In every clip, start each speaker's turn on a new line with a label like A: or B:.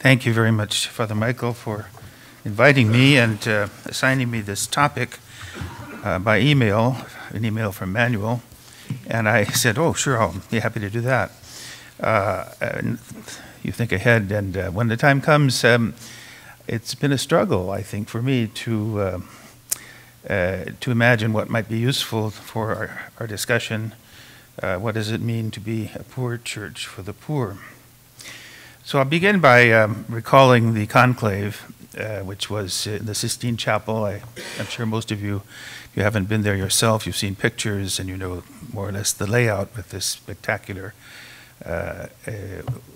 A: Thank you very much, Father Michael, for inviting me and assigning me this topic by email, an email from Manuel. And I said, oh, sure, I'll be happy to do that. And you think ahead, and when the time comes, it's been a struggle, I think, for me to imagine what might be useful for our discussion. What does it mean to be a poor church for the poor? So I'll begin by recalling the conclave, which was in the Sistine Chapel. I'm sure most of you, if you haven't been there yourself, you've seen pictures and you know more or less the layout with this spectacular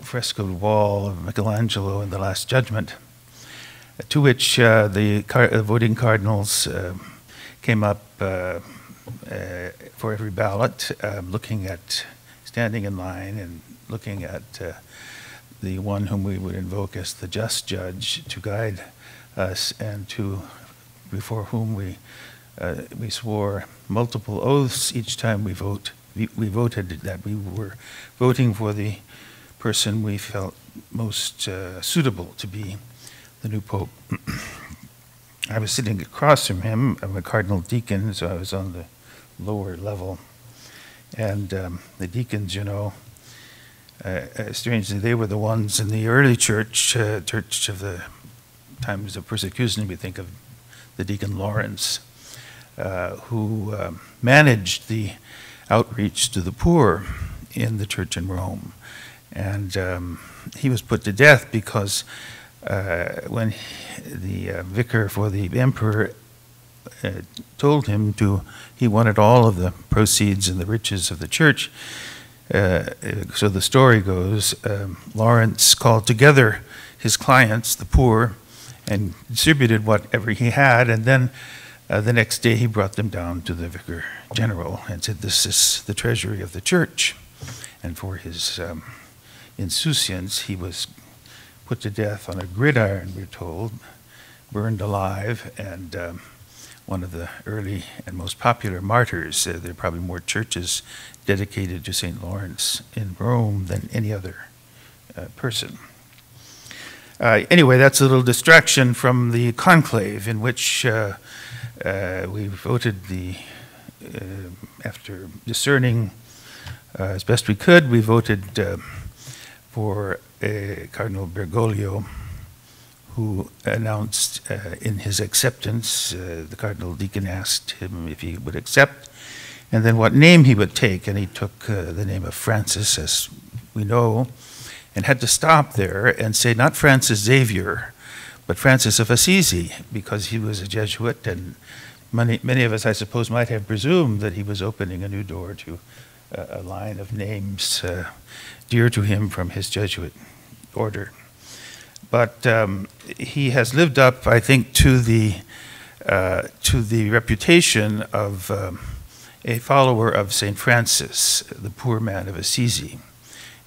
A: frescoed wall of Michelangelo in the Last Judgment, to which the voting cardinals came up for every ballot, standing in line and looking at the one whom we would invoke as the just judge to guide us, and before whom we swore multiple oaths each time we vote. We voted that we were voting for the person we felt most suitable to be the new pope. I was sitting across from him. I'm a cardinal deacon, so I was on the lower level. And the deacons, you know, strangely, they were the ones in the early church of the times of persecution. We think of the deacon Lawrence, who managed the outreach to the poor in the church in Rome. And he was put to death because when the vicar for the emperor told him he wanted all of the proceeds and the riches of the church. So the story goes, Lawrence called together his clients, the poor, and distributed whatever he had, and then the next day he brought them down to the vicar general and said, this is the treasury of the church. And for his insouciance, he was put to death on a gridiron, we're told, burned alive, and one of the early and most popular martyrs. There are probably more churches dedicated to St. Lawrence in Rome than any other person. Anyway, that's a little distraction from the conclave in which we voted after discerning as best we could, we voted for Cardinal Bergoglio, who announced in his acceptance, the cardinal deacon asked him if he would accept, and then what name he would take, and he took the name of Francis, as we know, and had to stop there and say not Francis Xavier, but Francis of Assisi, because he was a Jesuit, and many of us, I suppose, might have presumed that he was opening a new door to a line of names dear to him from his Jesuit order. But he has lived up, I think, to the reputation of a follower of St. Francis, the poor man of Assisi.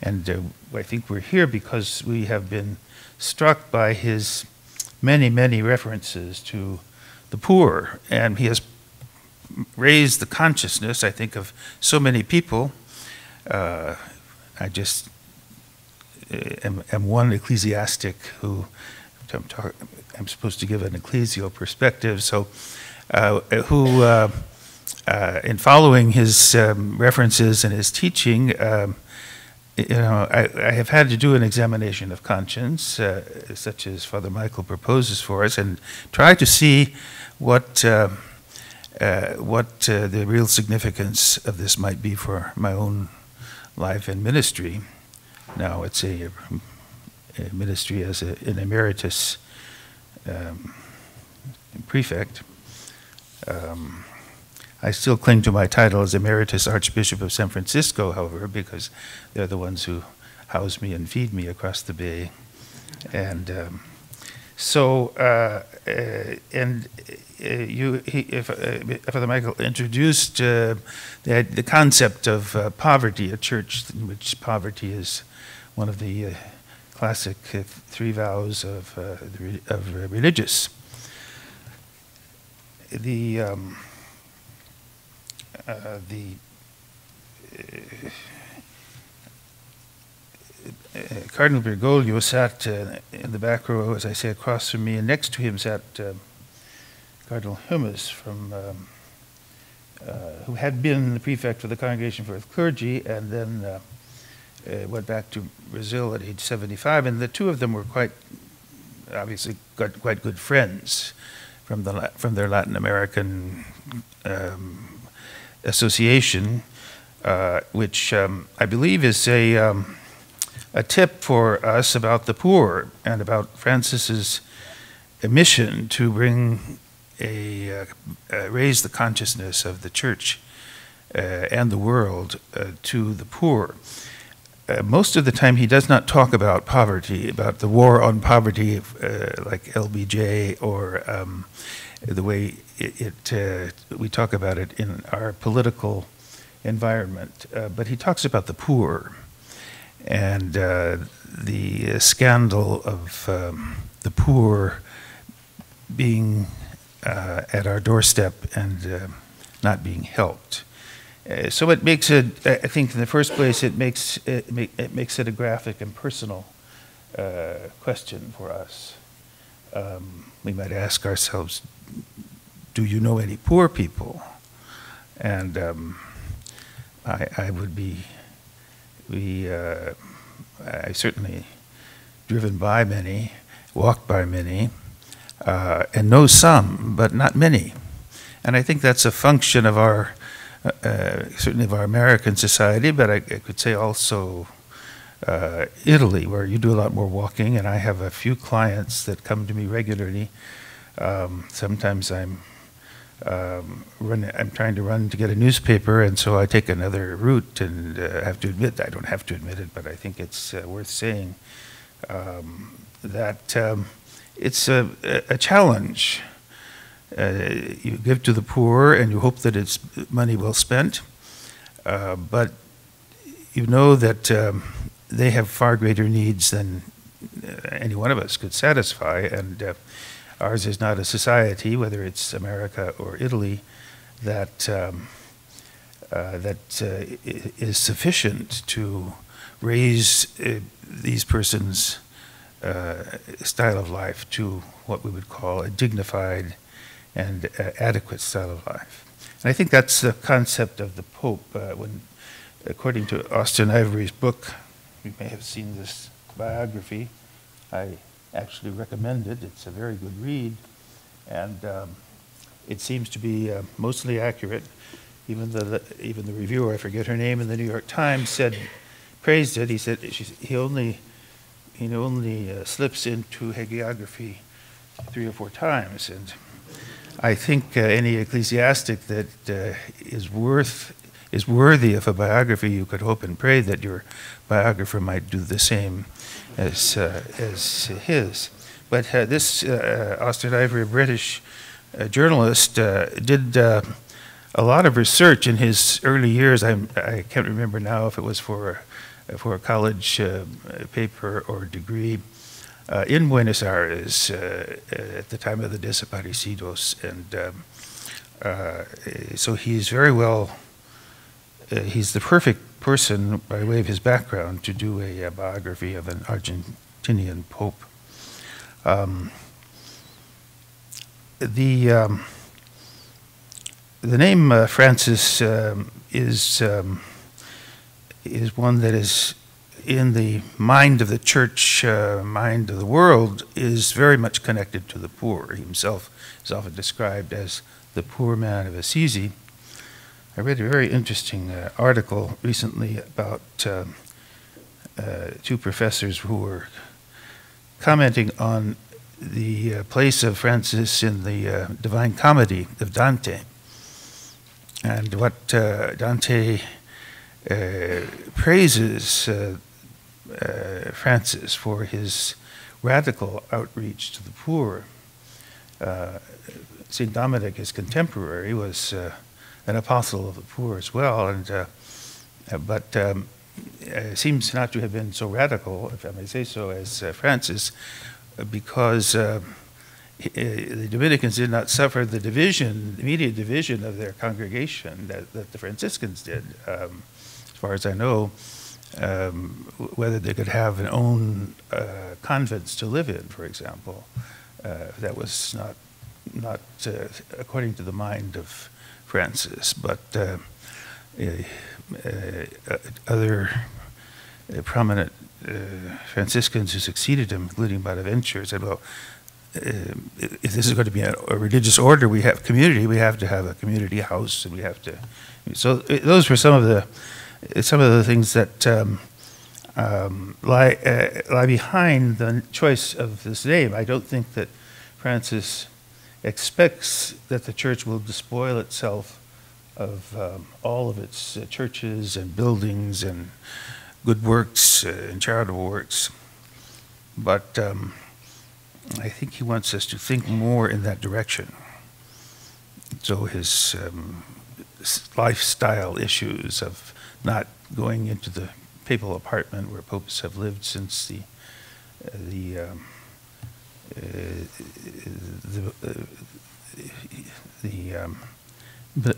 A: And I think we're here because we have been struck by his many, many references to the poor. And he has raised the consciousness, I think, of so many people. I just am one ecclesiastic who I'm supposed to give an ecclesial perspective. So, who in following his references and his teaching, I have had to do an examination of conscience, such as Father Michael proposes for us, and try to see what the real significance of this might be for my own life and ministry. Now it's a ministry as an emeritus prefect. I still cling to my title as Emeritus Archbishop of San Francisco, however, because they're the ones who house me and feed me across the bay. And Father Michael introduced the concept of poverty, a church in which poverty is one of the classic three vows of religious. Cardinal Bergoglio sat in the back row, as I say, across from me, and next to him sat Cardinal Hummes, who had been the prefect of the Congregation for the Clergy, and then went back to Brazil at age 75. And the two of them were obviously quite good friends from their Latin American association, which I believe is a tip for us about the poor and about Francis's mission to bring raise the consciousness of the Church and the world to the poor. Most of the time, he does not talk about poverty, about the war on poverty, like LBJ, or the way we talk about it in our political environment. But he talks about the poor and the scandal of the poor being at our doorstep and not being helped. So it makes it, I think in the first place, it makes it a graphic and personal question for us. We might ask ourselves, do you know any poor people? And I would be, I certainly driven by many, walked by many, and know some, but not many. And I think that's a function of our, certainly of our American society, but I could say also Italy, where you do a lot more walking, and I have a few clients that come to me regularly. Sometimes I'm trying to run to get a newspaper, and so I take another route, and I have to admit, I don't have to admit it, but I think it's worth saying that it's a challenge. You give to the poor and you hope that it's money well spent, but you know that they have far greater needs than any one of us could satisfy, and ours is not a society, whether it's America or Italy, that is sufficient to raise these persons' style of life to what we would call a dignified and adequate style of life. And I think that's the concept of the Pope. When, according to Austin Ivory's book, you may have seen this biography. I actually recommend it. It's a very good read, and it seems to be mostly accurate. Even the reviewer, I forget her name, in the New York Times praised it. He said he only slips into hagiography 3 or 4 times, and I think any ecclesiastic that is worthy of a biography, you could hope and pray that your biographer might do the same as his. But this Austin Ivory, a British journalist, did a lot of research in his early years. I can't remember now if it was for a college paper or degree, in Buenos Aires at the time of the Desaparecidos. And so he's very well, he's the perfect person by way of his background to do a biography of an Argentinian pope. The name Francis is one that is in the mind of the Church, mind of the world, is very much connected to the poor. He himself is often described as the poor man of Assisi. I read a very interesting article recently about 2 professors who were commenting on the place of Francis in the Divine Comedy of Dante, and what Dante praises Francis for his radical outreach to the poor. St. Dominic, his contemporary, was an apostle of the poor as well, and but seems not to have been so radical, if I may say so, as Francis, because the Dominicans did not suffer the division, immediate division of their congregation that the Franciscans did. As far as I know, whether they could have an own convents to live in, for example. That was not according to the mind of Francis, but other prominent Franciscans who succeeded him, including Bonaventure, said, well, if this is going to be a religious order, we have community, we have to have a community house, and we have to. So those were some of the things that lie behind the choice of this name. I don't think that Francis expects that the church will despoil itself of all of its churches and buildings and good works and charitable works. But I think he wants us to think more in that direction. So his lifestyle issues of not going into the papal apartment where popes have lived since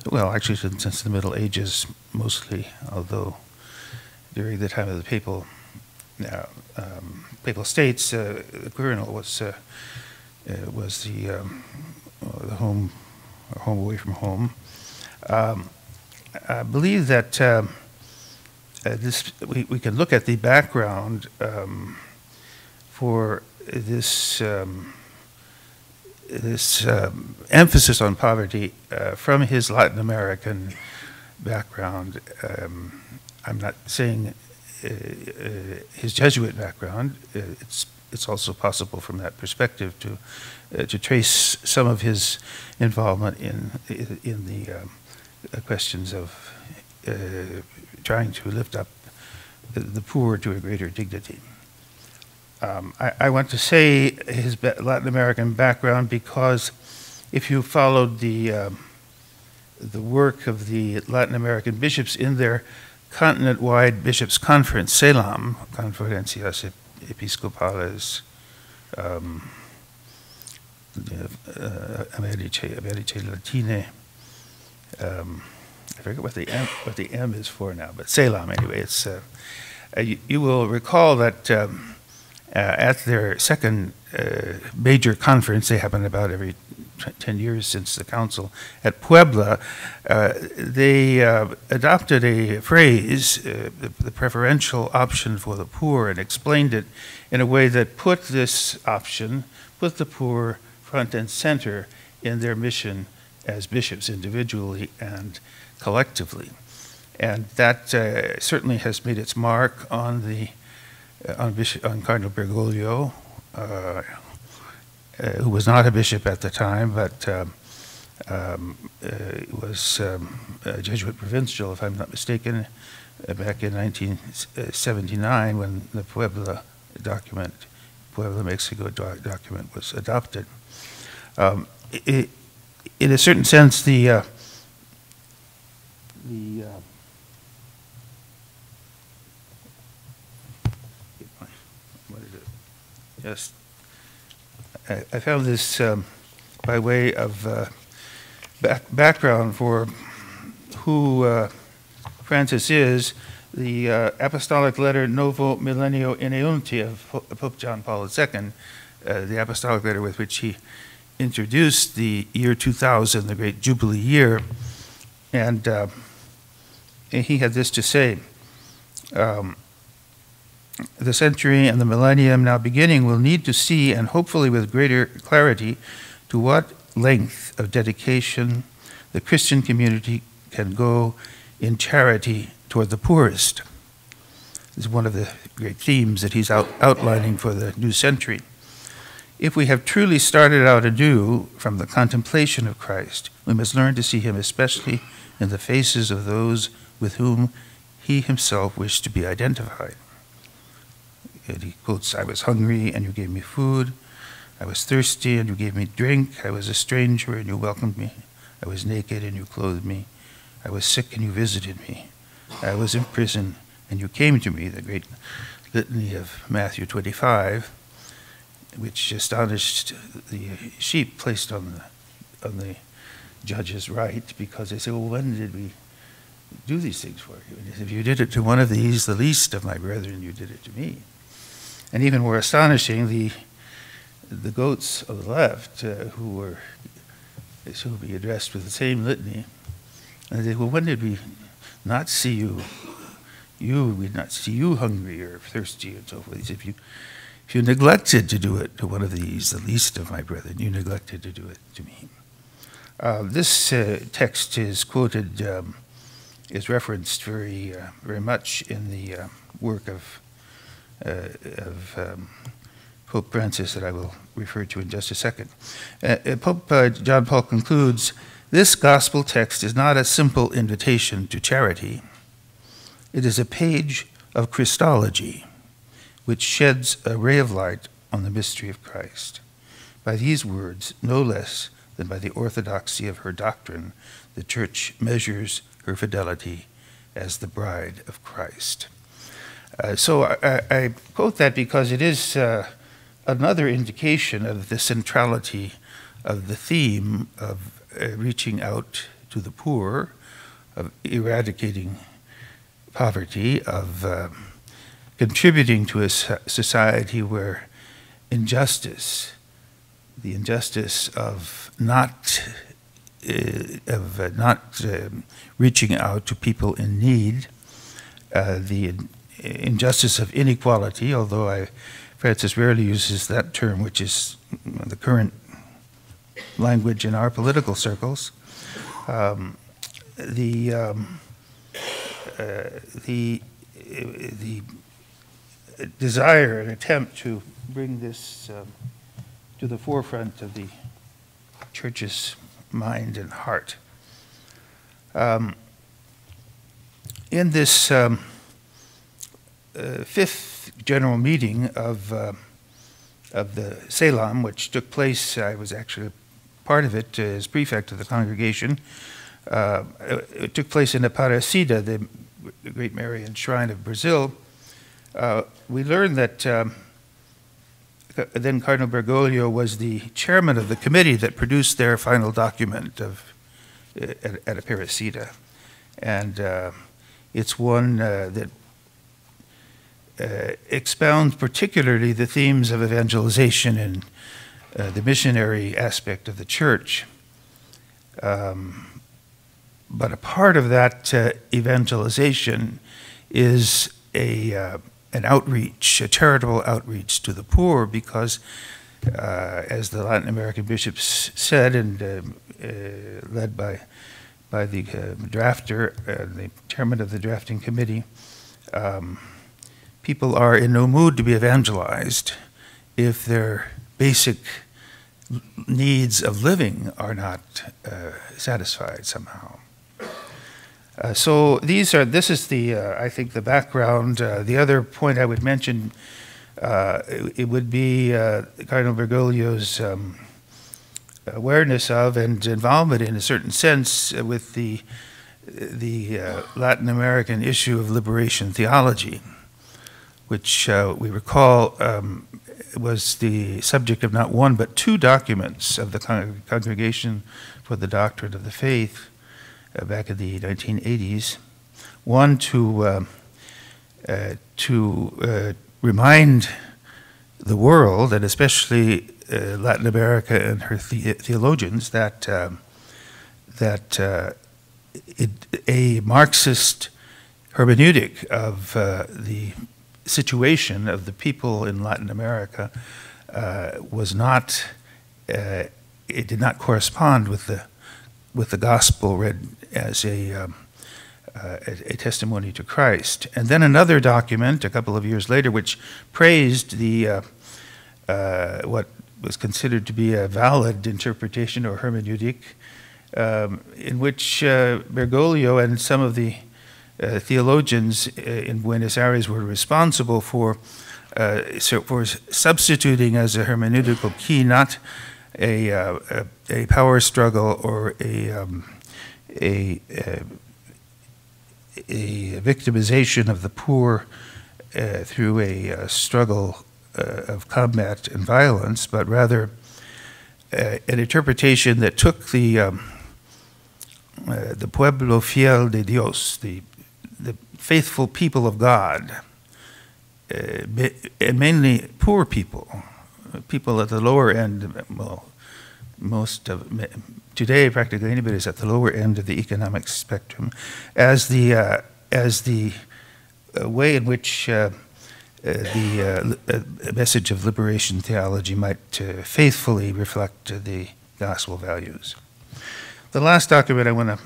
A: well, actually since the Middle Ages mostly, although during the time of the papal states, the Quirinal was the home away from home. I believe that we can look at the background for this emphasis on poverty from his Latin American background. I'm not saying his Jesuit background. It's also possible from that perspective to trace some of his involvement in the questions of trying to lift up the poor to a greater dignity. I want to say his Latin American background because if you followed the work of the Latin American bishops in their continent-wide bishops' conference, CELAM, Conferencias Episcopales Americae Latinae. I forget what the M is for now, but CELAM anyway. It's you will recall that at their second major conference, they happen about every 10 years since the council, at Puebla, they adopted a phrase, the preferential option for the poor, and explained it in a way that put this option, put the poor front and center in their mission as bishops individually and collectively. And that certainly has made its mark on on Cardinal Bergoglio, who was not a bishop at the time, but was a Jesuit provincial, if I'm not mistaken, back in 1979 when the Puebla Mexico document was adopted. In a certain sense, Yes, I found this by way of background for who Francis is. The apostolic letter Novo Millennio Ineunti of Pope John Paul II, the apostolic letter with which he introduced the year 2000, the great Jubilee year, and he had this to say. The century and the millennium now beginning will need to see, and hopefully with greater clarity, to what length of dedication the Christian community can go in charity toward the poorest. This is one of the great themes that he's outlining for the new century. If we have truly started out anew from the contemplation of Christ, we must learn to see him especially in the faces of those with whom he himself wished to be identified. And he quotes, "I was hungry and you gave me food. I was thirsty and you gave me drink. I was a stranger and you welcomed me. I was naked and you clothed me. I was sick and you visited me. I was in prison and you came to me," the great litany of Matthew 25, which astonished the sheep placed on the judge's right, because they say, well, when do these things for you. And if you did it to one of these, the least of my brethren, you did it to me. And even more astonishing, the goats of the left, who will be addressed with the same litany, and they, well, when did we not see you? We did not see you hungry or thirsty, and so forth. If you neglected to do it to one of these, the least of my brethren, you neglected to do it to me. This text is quoted, is referenced very much in the work of Pope Francis that I will refer to in just a second. Pope John Paul concludes, "This gospel text is not a simple invitation to charity. It is a page of Christology, which sheds a ray of light on the mystery of Christ. By these words, no less than by the orthodoxy of her doctrine, the Church measures her fidelity as the bride of Christ." So I quote that because it is another indication of the centrality of the theme of reaching out to the poor, of eradicating poverty, of contributing to a society where injustice, the injustice of not reaching out to people in need, the injustice of inequality, although Francis rarely uses that term, which is the current language in our political circles. The desire and attempt to bring this to the forefront of the Church's mind and heart. In this fifth general meeting of the Selam, which took place, I was actually part of it as prefect of the congregation. It took place in Aparecida, the Great Marian Shrine of Brazil. We learned that then Cardinal Bergoglio was the chairman of the committee that produced their final document at Aparecida. And it's one that expounds particularly the themes of evangelization and the missionary aspect of the Church. But a part of that evangelization is an outreach, a charitable outreach to the poor, because as the Latin American bishops said, and led by the drafter, the chairman of the drafting committee, people are in no mood to be evangelized if their basic needs of living are not satisfied somehow. So this is the I think the background. The other point I would mention, it would be Cardinal Bergoglio's awareness of and involvement in a certain sense with the Latin American issue of liberation theology, which we recall was the subject of not one but two documents of the Congregation for the Doctrine of the Faith back in the 1980s. One to remind the world, and especially Latin America and her theologians, that a Marxist hermeneutic of the situation of the people in Latin America was not, it did not correspond with the gospel read as a testimony to Christ. And then another document a couple of years later which praised the what was considered to be a valid interpretation or hermeneutic, in which Bergoglio and some of the theologians in Buenos Aires were responsible for substituting as a hermeneutical key not a power struggle or a victimization of the poor through a struggle of combat and violence, but rather an interpretation that took the the pueblo fiel de Dios, the faithful people of God, and mainly poor people, people at the lower end. Well, most of today, practically anybody is at the lower end of the economic spectrum, as the way in which the message of liberation theology might faithfully reflect the gospel values. The last document I want to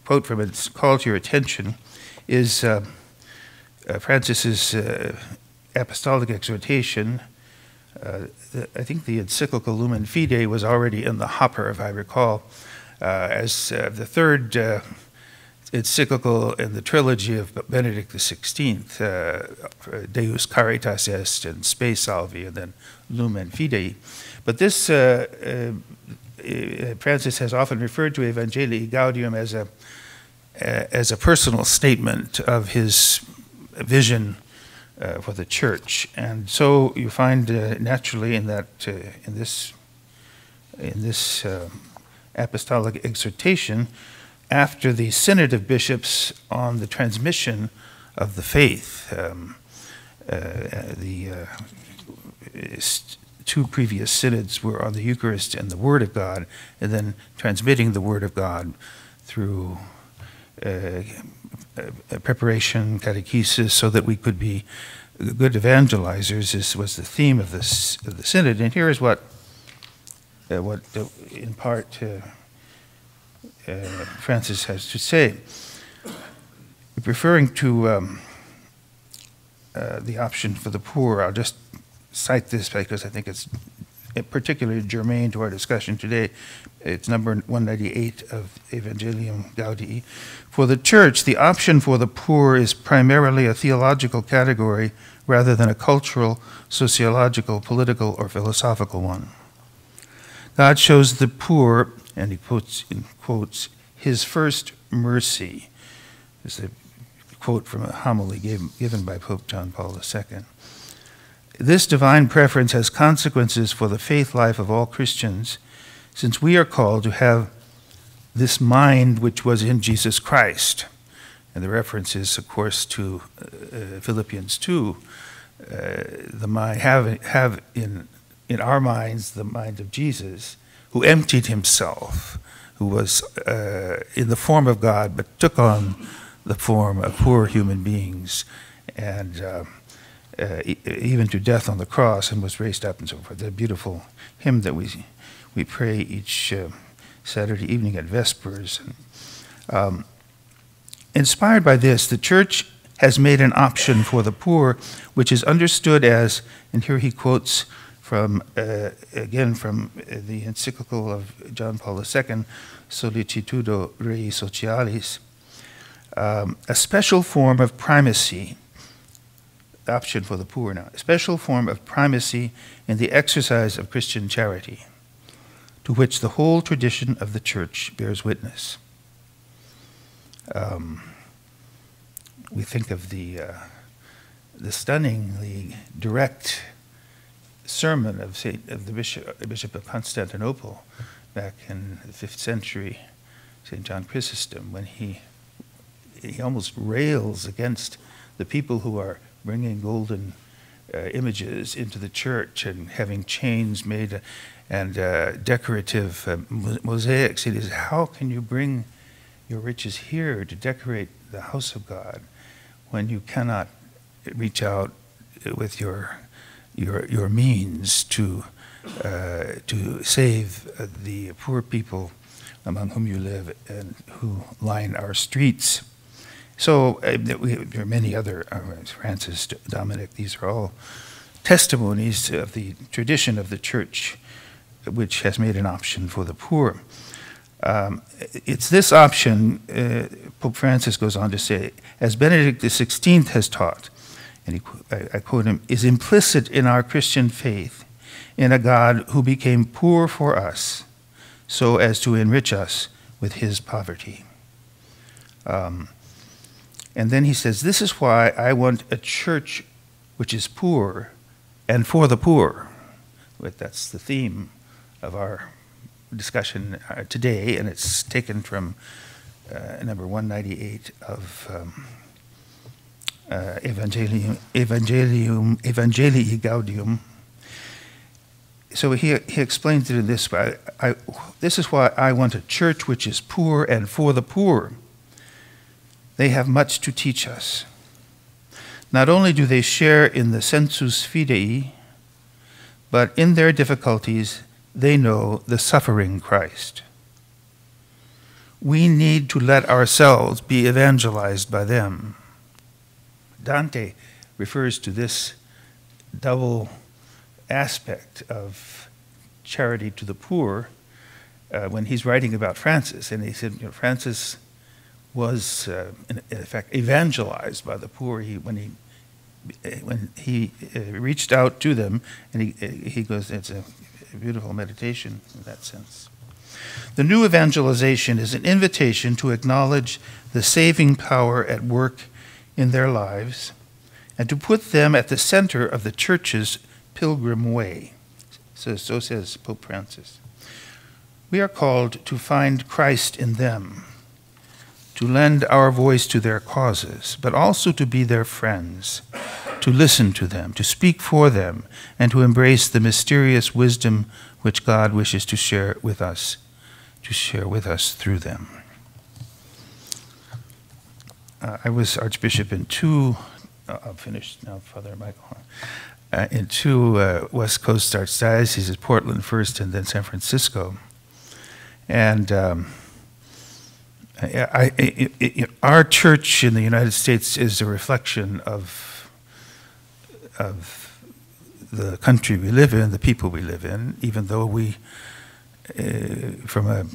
A: quote from its call to your attention is Francis's apostolic exhortation. I think the encyclical Lumen Fide was already in the hopper, if I recall, as the third encyclical in the trilogy of Benedict XVI, Deus Caritas Est and Spe Salvi, and then Lumen Fide. But this, Francis has often referred to Evangelii Gaudium as a personal statement of his vision for the church, and so you find naturally in that in this apostolic exhortation, after the Synod of Bishops on the transmission of the faith, the two previous synods were on the Eucharist and the Word of God, and then transmitting the Word of God through preparation, catechesis, so that we could be good evangelizers. This was the theme of the synod, and here is what in part Francis has to say, referring to the option for the poor. I'll just cite this because I think it's particularly germane to our discussion today. It's number 198 of Evangelium Gaudii. For the Church, the option for the poor is primarily a theological category rather than a cultural, sociological, political, or philosophical one. God shows the poor, and he quotes, in quotes, his first mercy. This is a quote from a homily given by Pope John Paul II. This divine preference has consequences for the faith life of all Christians, since we are called to have this mind which was in Jesus Christ. And the reference is, of course, to Philippians 2, the mind, have in our minds the mind of Jesus, who emptied himself, who was in the form of God, but took on the form of poor human beings, and even to death on the cross, and was raised up, and so forth. The beautiful hymn that we pray each Saturday evening at Vespers. Inspired by this, the Church has made an option for the poor, which is understood as, and here he quotes from, again, from the encyclical of John Paul II, Solicitudo Rei Socialis, a special form of primacy, option for the poor now, a special form of primacy in the exercise of Christian charity, to which the whole tradition of the Church bears witness. We think of the stunningly direct sermon of the Bishop of Constantinople back in the 5th century, St. John Chrysostom, when he almost rails against the people who are bringing golden images into the church and having chains made and decorative mosaics. It is, how can you bring your riches here to decorate the house of God when you cannot reach out with your means to save the poor people among whom you live and who line our streets? So there are many other, Francis, Dominic, these are all testimonies of the tradition of the Church, which has made an option for the poor. It's this option, Pope Francis goes on to say, as Benedict XVI has taught, and I quote him, is implicit in our Christian faith in a God who became poor for us so as to enrich us with his poverty. And then he says, this is why I want a church which is poor and for the poor. But that's the theme of our discussion today, and it's taken from number 198 of Evangelii Gaudium. So he explains it in this way. This is why I want a church which is poor and for the poor. They have much to teach us. Not only do they share in the sensus fidei, but in their difficulties, they know the suffering Christ. We need to let ourselves be evangelized by them. Dante refers to this double aspect of charity to the poor when he's writing about Francis. And he said, Francis was, in effect, evangelized by the poor when he reached out to them, and he goes, it's a beautiful meditation in that sense. The new evangelization is an invitation to acknowledge the saving power at work in their lives and to put them at the center of the church's pilgrim way. So says Pope Francis. We are called to find Christ in them, to lend our voice to their causes, but also to be their friends, to listen to them, to speak for them, and to embrace the mysterious wisdom which God wishes to share with us through them. I was Archbishop in I'll finish now, Father Michael, in two West Coast archdioceses, Portland first and then San Francisco. And our church in the United States is a reflection of the country we live in, the people we live in, even though we, from a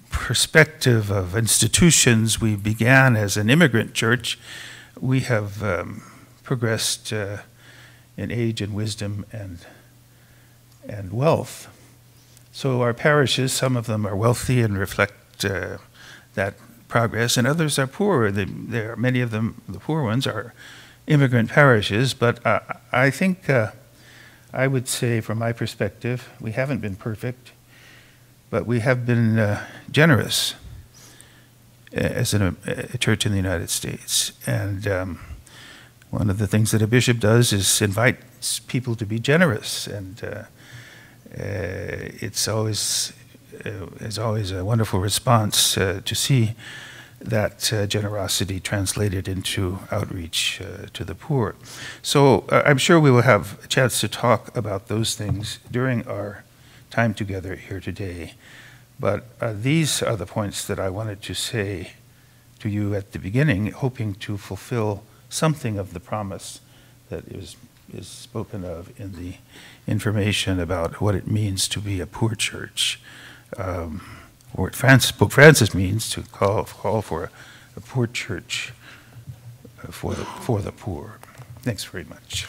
A: perspective of institutions, we began as an immigrant church. We have progressed in age and wisdom and wealth. So our parishes, some of them are wealthy and reflect that progress, and others are poor. Many of them, the poor ones, are immigrant parishes, but I think I would say, from my perspective, we haven't been perfect, but we have been generous as a church in the United States. And one of the things that a bishop does is invites people to be generous, and it's always a wonderful response to see that generosity translated into outreach to the poor. So I'm sure we will have a chance to talk about those things during our time together here today. But these are the points that I wanted to say to you at the beginning, hoping to fulfill something of the promise that is spoken of in the information about what it means to be a poor church. What Pope Francis means to call for a poor church for the poor. Thanks very much.